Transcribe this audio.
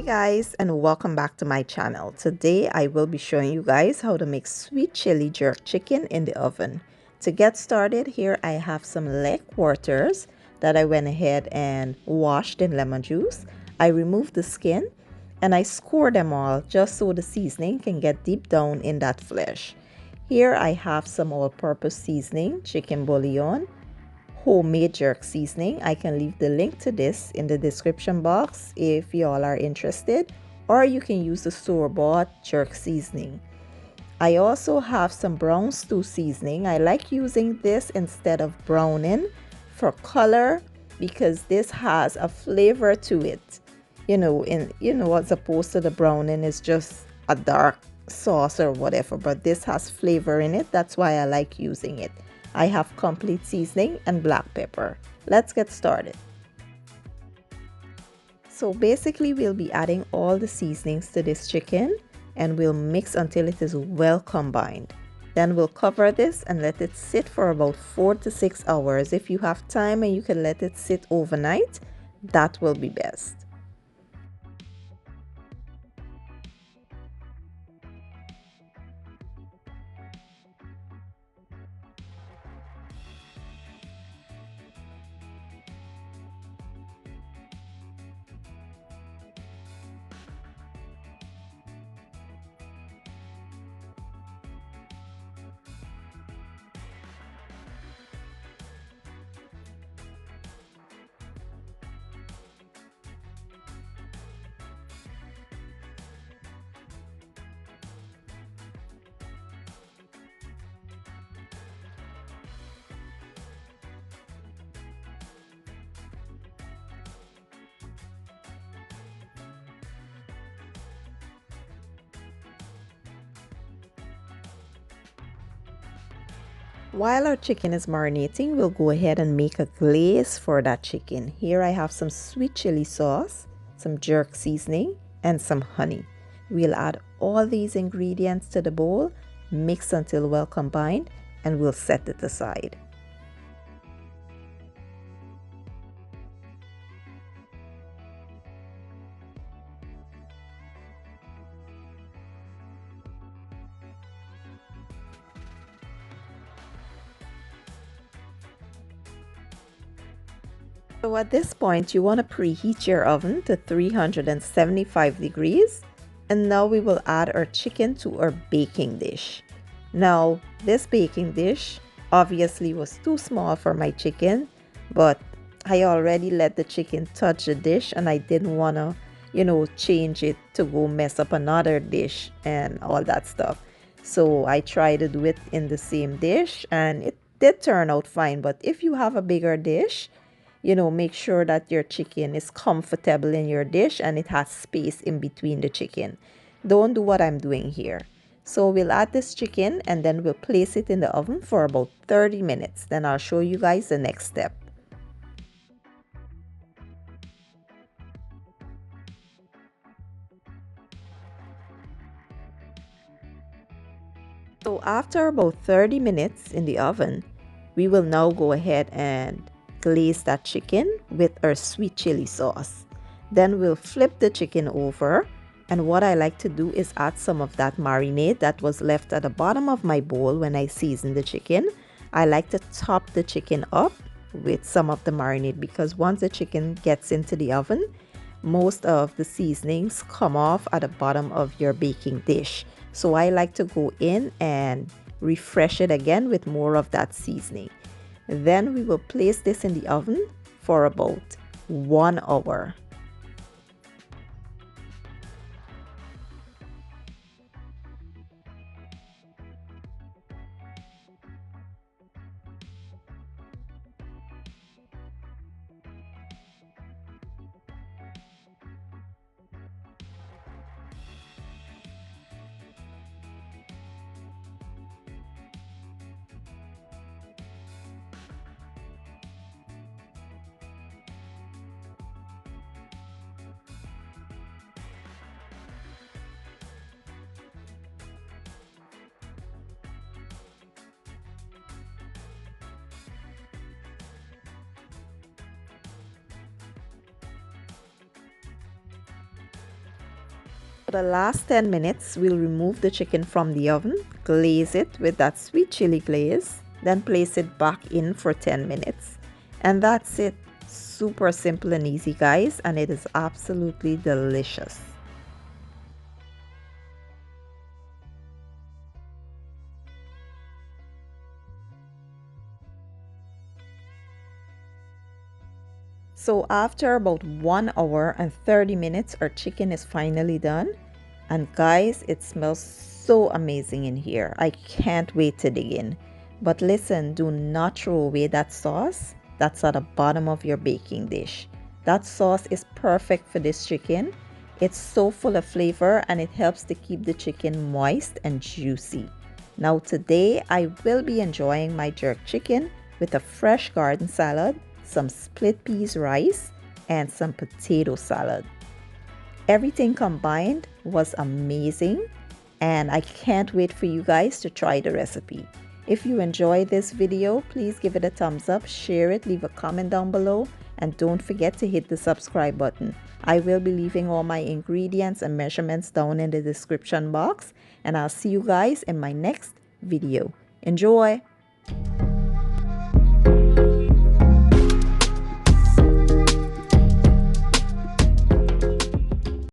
Guys, and welcome back to my channel. Today I will be showing you guys how to make sweet chili jerk chicken in the oven. To get started, here I have some leg quarters that I went ahead and washed in lemon juice. I removed the skin and I score them all just so the seasoning can get deep down in that flesh. Here I have some all-purpose seasoning, chicken bouillon, homemade jerk seasoning. I can leave the link to this in the description box if y'all are interested, or you can use the store-bought jerk seasoning. I also have some brown stew seasoning. I like using this instead of browning for color because this has a flavor to it. As opposed to the browning is just a dark sauce or whatever, but this has flavor in it. That's why I like using it. I have complete seasoning and black pepper. Let's get started. So basically we'll be adding all the seasonings to this chicken and we'll mix until it is well combined. Then we'll cover this and let it sit for about 4 to 6 hours. If you have time and you can let it sit overnight, that will be best. While our chicken is marinating, we'll go ahead and make a glaze for that chicken. Here I have some sweet chili sauce, some jerk seasoning, and some honey. We'll add all these ingredients to the bowl, mix until well combined, and we'll set it aside. So at this point, you want to preheat your oven to 375 degrees. And now we will add our chicken to our baking dish. Now, this baking dish obviously was too small for my chicken, but I already let the chicken touch the dish and I didn't want to, change it to go mess up another dish and all that stuff. So I tried to do it in the same dish and it did turn out fine. But if you have a bigger dish, make sure that your chicken is comfortable in your dish and it has space in between the chicken. Don't do what I'm doing here. So we'll add this chicken and then we'll place it in the oven for about 30 minutes. Then I'll show you guys the next step. So after about 30 minutes in the oven, we will now go ahead and glaze that chicken with our sweet chili sauce. Then we'll flip the chicken over, and what I like to do is add some of that marinade that was left at the bottom of my bowl when I seasoned the chicken. I like to top the chicken up with some of the marinade because once the chicken gets into the oven, most of the seasonings come off at the bottom of your baking dish. So I like to go in and refresh it again with more of that seasoning. Then we will place this in the oven for about 1 hour. the last 10 minutes, we'll remove the chicken from the oven, glaze it with that sweet chili glaze, then place it back in for 10 minutes. And that's it. Super simple and easy, guys, and it is absolutely delicious. So after about 1 hour and 30 minutes, our chicken is finally done. And guys, it smells so amazing in here. I can't wait to dig in. But listen, do not throw away that sauce. That's at the bottom of your baking dish. That sauce is perfect for this chicken. It's so full of flavor and it helps to keep the chicken moist and juicy. Now today, I will be enjoying my jerk chicken with a fresh garden salad, some split peas rice, and some potato salad. Everything combined was amazing, and I can't wait for you guys to try the recipe. If you enjoyed this video, please give it a thumbs up, share it, leave a comment down below, and don't forget to hit the subscribe button. I will be leaving all my ingredients and measurements down in the description box, and I'll see you guys in my next video. Enjoy!